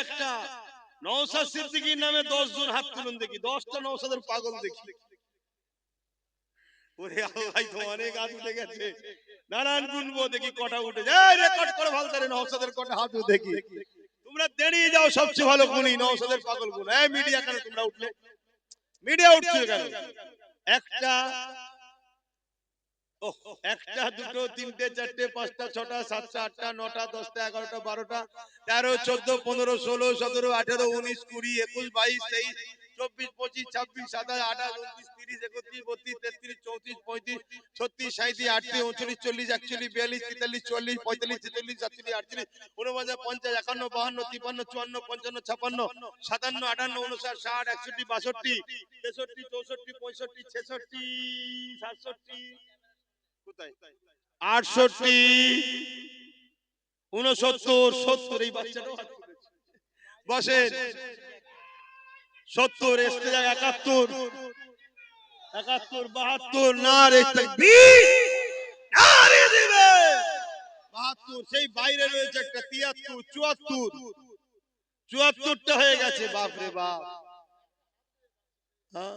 একটা নওশাদ সিদ্দিকীর নামে 10 জন হাত তুলুন দেখি, 10টা নওশাদের পাগল দেখি। ওরে আল্লাহ, তো অনেক হাত উঠে গেছে, নারায়ণ গুনবো দেখি কটা উঠে যায়। রেকর্ড করে ভালো করে নওশাদের কটা হাত উঠে দেখি। তোমরা দেরিয়ে যাও, সবচেয়ে ভালো গুনি নওশাদের পাগল গুণ। এই মিডিয়া কেন তোমরা উঠলে? মিডিয়া উঠছিল কেন? একটা, একটা, দুটো, তিনটে, চারটে, পাঁচটা, ছটা, সাতটা, আটটা, নটা, 10টা, 11টা, 12টা, 13, 14, 15, 16, 17, 18, 19, 20, 21, 22, 23, 24, 25, 26, 27, 28, 29, 30, 31, 32, 33, 34, 35, 36, 37, 38, 39, 40, 41, 42, 43, 44, 45, 46, 47, 48, 49, 50, 51, 52, 53, 54, 55, 56, 57, 58, 59, 60, 61, 62, 63, 64, 65, 66, 67, কোথায় 68, 69, 70, এই বাচ্চাটাও হাত তুলেছে। বসেন। 70, এসতে যায় 71, 72, নারে তাকবীর, নারে দিবে 72, সেই বাইরে রয়েছে একটা 73, 74, 74টা হয়ে গেছে। বাপ রে বাপ, হ্যাঁ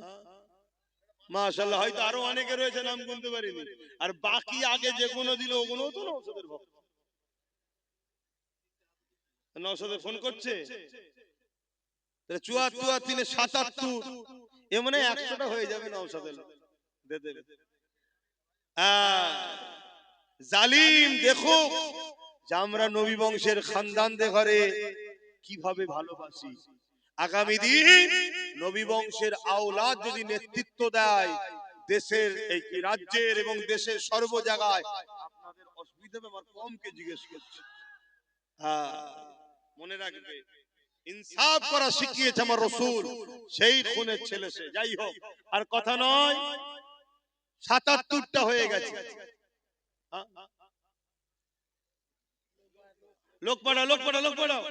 মাশাআল্লাহ, হয়তো আরো অনেকে রয়েছে, নাম গুনতে পারিনি। আর বাকি আগে যেগুলো দিল ওগুলোও তো নওশাদের ভক্ত। নওশাদে ফোন করছে 74, 3, 77, এ মানে 100টা হয়ে যাবে নওশাদের দে দেবে। জালিম দেখো যে আমরা নবী বংশের খানদানদের ঘরে কিভাবে ভালোবাসি। আগামী দিন নবী বংশের আওলাদ যদি নেতৃত্ব দেয় দেশের, এই রাজ্যের এবং দেশের সর্ব জায়গায়, আপনাদের অসুবিধা হবে? আমার কমকে জিজ্ঞেস করছি। মনে রাখবে, ইনসাফ করা শিখিয়েছে আমার রাসূল, সেই খুনের ছেলে সে। যাই হোক, আর কথা নয়, 77টা হয়ে গেছে। লোক পড়াও, লোক পড়াও, লোক পড়াও।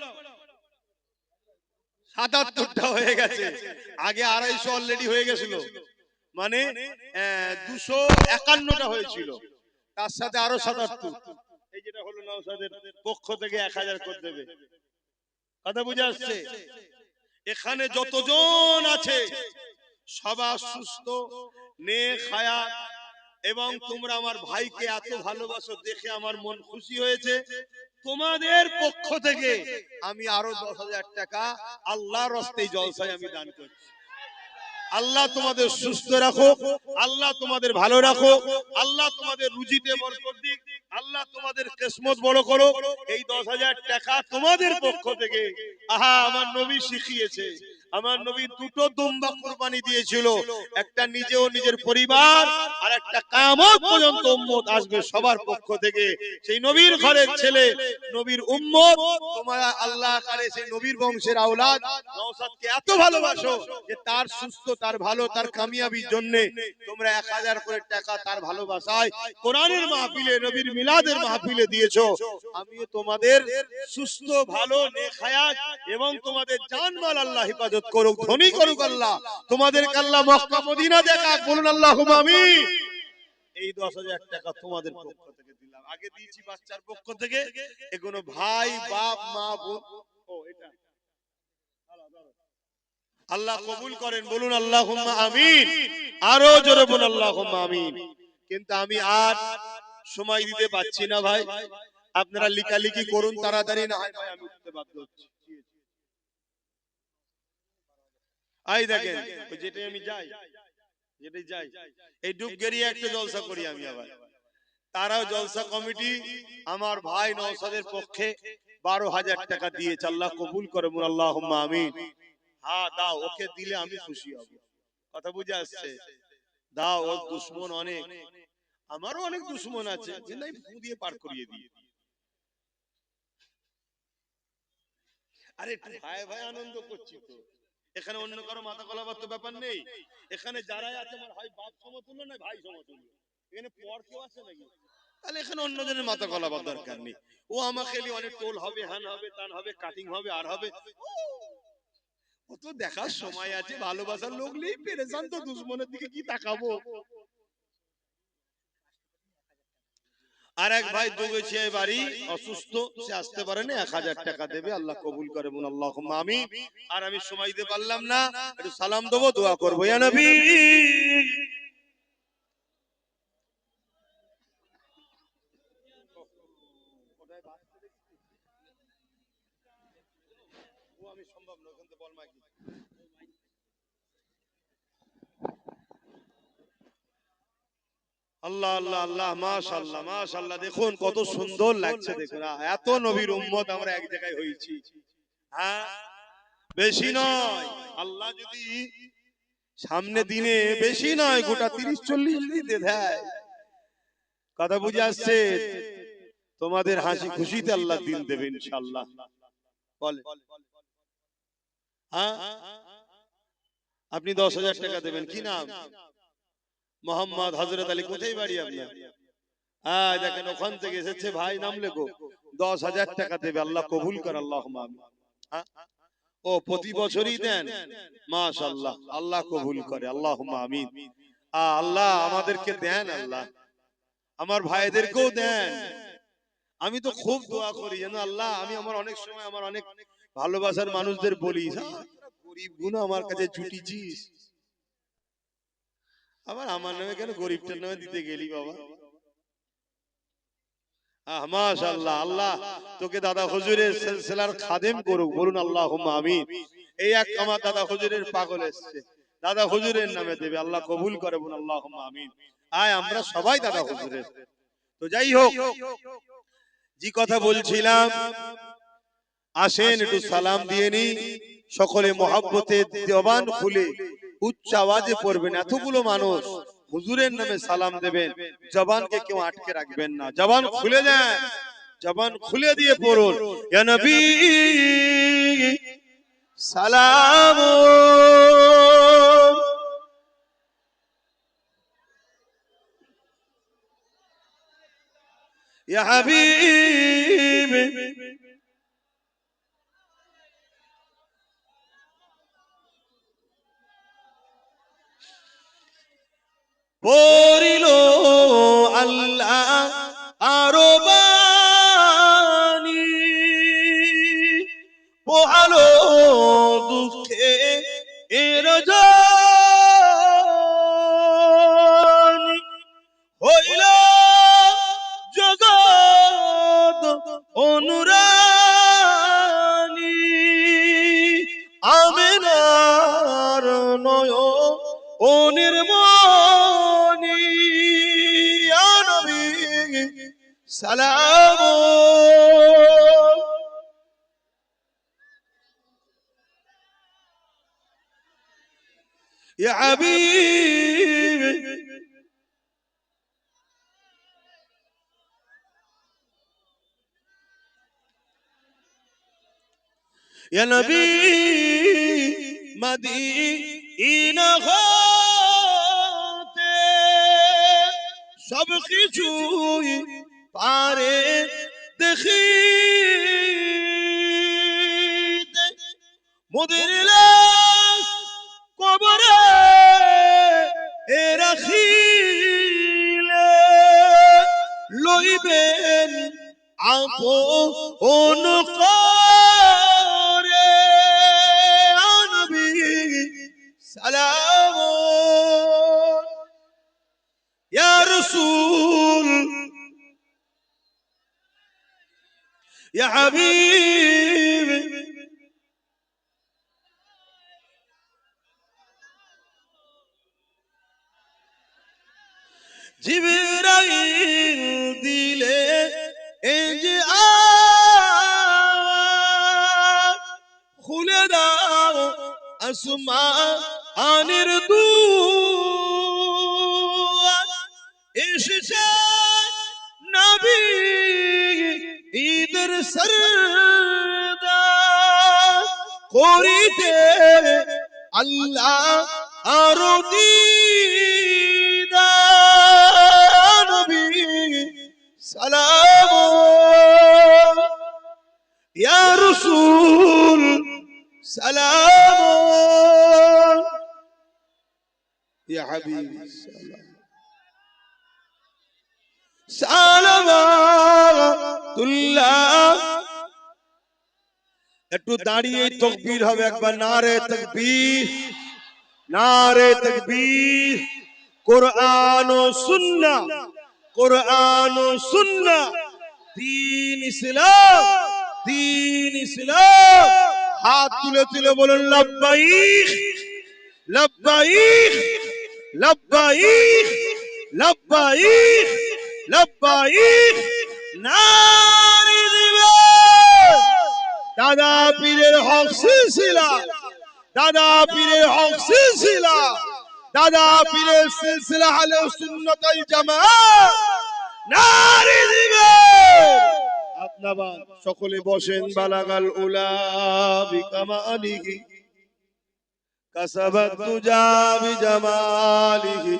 77টা হয়ে গেছে। আগে 250 অলরেডি হয়ে গেছিল, মানে 251টা হয়েছিল, তার সাথে আরো 77। এই যেটা হলো নওশাদের পক্ষ থেকে 1000 করে দেবে। কথা বুঝে আসছে? এখানে যতজন আছে সবার সুস্থ, নেক হায়াত, এবং তোমরা আমার ভাইকে এত ভালোবাসো দেখে আমার মন খুশি হয়েছে। তোমাদের পক্ষ থেকে আমি আরো 10,000 টাকা আল্লাহর রাস্তায় জলসায় আমি দান করছি। আল্লাহ তোমাদের সুস্থ রাখো, আল্লাহ তোমাদের ভালো রাখো, আল্লাহ তোমাদের রুজিতে বরকত দিক, আল্লাহ তোমাদের কিসমত বড় করো। এই 10,000 টাকা তোমাদের পক্ষ থেকে। আহা, আমার নবী শিখিয়েছে, আমার নবী দুটো দুম্বা কুরবানি দিয়েছিল, একটা নিজে ও নিজের পরিবার, আর একটা কিয়ামত পর্যন্ত উম্মত আসবে সবার পক্ষ থেকে। সেই নবীর ঘরের ছেলে, নবীর উম্মত, তোমরা আল্লাহ করে সেই নবীর বংশের আওলাদ নওশাদকে এত ভালোবাসো যে তার সুস্থ, তার ভালো, তার কামিয়াবির জন্য তোমরা 1000 করে টাকা তার ভালোবাসায় কোরআনের মাহফিলে, নবীর মিলাদের মাহফিলে দিয়েছো। আমিও তোমাদের সুস্থ, ভালো, নেক হায়াত এবং তোমাদের জানমাল আল্লাহ হেফাজত করুক, ধনী করুক আল্লাহ, তোমাদেরকে আল্লাহ মক্কা মদিনা দেখাক, বলুন আল্লাহুম্মা আমিন। এই 10,000 টাকা তোমাদের পক্ষ থেকে দিলাম। আগে দিয়েছি বাচ্চার পক্ষ থেকে, এগুলো ভাই, বাপ, মা, বোন। ও এটা আল্লাহ কবুল করেন, বলুন আল্লাহুম্মা আমিন। আরো জোরে বলুন আল্লাহুম্মা আমিন। কিন্তু আমি আর সময় দিতে পারছি না ভাই, আপনারা লিখালিখি করুন তাড়াতাড়ি, না হয় ভাই আমি উঠতে বাধ্য হচ্ছি। আই দেখেন, যেটাই আমি যাই, যেটাই যাই, এই ডুবগেরিয়া একটা জলসা করি আমি আবার, তারাও জলসা কমিটি আমার ভাই নওশাদের পক্ষে 12,000 টাকা দিয়েছে। আল্লাহ কবুল করে, বলুন আল্লাহুম্মা আমিন। হ্যাঁ দাও, ওকে দিলে আমি খুশি হব। কথা বুঝে আসছে? দাও, ওর দুশ্মন অনেক, আমারও অনেক দুশ্মন আছে, কিন্তু আমি ফু দিয়ে পার করিয়ে দিই। আরে ভাই ভাই আনন্দ করছি তো, এখানে অন্য কারো মাথা গলাবার তো ব্যাপার নেই। এখানে যারাই আছে আমার হয় বাপ সমতুল্য না ভাই সমতুল্য, এখানে পর কেউ আছে নাকি? তাহলে এখানে অন্যজনের মাথা গলাবার দরকার নেই। ও আমাকে খেলি অনেক টোল হবে, হ্যান হবে, তান হবে, কাটিং হবে, আর হবে, ও তো দেখার সময় আছে। ভালোবাসার লোক নেই, পেরেশান তো, দুশ্মনের দিকে কি তাকাবো। আর এক ভাই দুগেছিয়ায় বাড়ি, অসুস্থ, সে আসতে পারে না, 1000 টাকা দেবে, আল্লাহ কবুল করে বলুন আল্লাহুম্মা আমিন। আর আমি সময় দিতে পারলাম না, একটু সালাম দেবো, দোয়া করবো। ইয়া নবী আমি সম্ভব না, ওখান থেকে বল মাগি। আল্লাহ আল্লাহ আল্লাহ, মাশাআল্লাহ মাশাআল্লাহ, দেখুন কত সুন্দর লাগছে, দেখুন এত নবীর উম্মত আমরা এক জায়গায় হয়েছি। হ্যাঁ, বেশি নয়, আল্লাহ যদি সামনে দিনে বেশি নয় গোটা 30-40 দিতে দেয়, কথা বুঝে আসছে, তোমাদের হাসি খুশিতে আল্লাহ দিন দেবে ইনশাআল্লাহ। বলে হ্যাঁ, আপনি 10,000 টাকা দেবেন, কি নাম? মোহাম্মদ হযরত আলী। কোথায় বাড়ি আপনার? হ্যাঁ দেখেন, ওখান থেকে এসেছে ভাই, নাম লেখো, 10,000 টাকা দেবে, আল্লাহ কবুল করে আল্লাহুম্মা আমিন। হ্যাঁ, ও প্রতি বছরই দেন, মাশাআল্লাহ, আল্লাহ কবুল করে আল্লাহুম্মা আমিন। আল্লাহ আমাদেরকে দেন, আল্লাহ আমার ভাইদেরকেও দেন। আমি তো খুব দোয়া করি জানো আল্লাহ, আমি আমার অনেক সময় আমার অনেক ভালোবাসার মানুষদের বলি, গরিব গুলো আমার কাছে জুটিছিস, আবার আমার নামে কেন গরিবটার নামে দিতে গেলি বাবা। মাশাআল্লাহ, আল্লাহ তোকে দাদা হুজুরের সিলসিলার খাদেম করুক, বলুন আল্লাহুম্মা আমিন। এই এক আমার দাদা হুজুরের পাগল এসেছে, দাদা হুজুরের নামে দেবে, আল্লাহ কবুল করে, বলুন আল্লাহুম্মা আমিন। আয় আমরা সবাই দাদা হুজুরের। তো যাই হোক, যে কথা বলছিলাম, আসেন একটু সালাম দিয়ে নি, সকলে মহব্বতে জবান খুলে উচ্চ আওয়াজে পড়বেন, এতগুলো মানুষ হুজুরের নামে সালাম দেবেন, জবানকে কেউ আটকে রাখবেন না, জবান খুলে দেন, জবান খুলে দিয়ে পড়ুন, ইয়া নবী সালাম, ইয়া হাবিব পড়িল আল্লাহ আরো বাণী, পোহালো দুঃখে এর জনি, হইল জগৎ অনুরানী, আমেনার নয় ও নির্মণি, ইয়া নবী সালাম, ইয়া হাবিব ইয়া নবী মদিনা হতে সব কিছুই পারে দেখিতে, মোদের লাশ কবরে এ রাখিলে, লইবেন আপন করে, নবী সালাম, ইয়া রাসূল ইয়া হাবিব, জিবরাইল দিলে এই যে আওয়াজ, খুলে দাও আসমানের দুয়ার, এসেছে নবী ঈদের সরদার, করিতে আল্লাহ আরো দিদার, নবী সালাম, ইয়া রাসূল সালাম, ইয়া হাবিব সালাম। সালামাতুল্লাহ। একটু দাঁড়িয়ে তাকবীর হবে একবার, নারে তাকবীর, নারে তাকবীর। কোরআন ও সুন্নাহ, কোরআন ও সুন্নাহ, দ্বীন ইসলাম, দ্বীন ইসলাম। হাত তুলে তুলে বলুন লাব্বাইক, লাব্বাইক, লাব্বাইক, লাব্বাইক, লাব্বাইক। নারে দিবেন। দাদা পীরের হক সিলসিলা, দাদা পীরের হক সিলসিলা, দাদা পীরের সিলসিলা আহলে সুন্নাত ওয়াল জামাত। নারে দিবেন। আপনারা সকলে বসেন। বালাগাল উলা বিকামালিহি কাসাবাত তুজা বিজামালিহি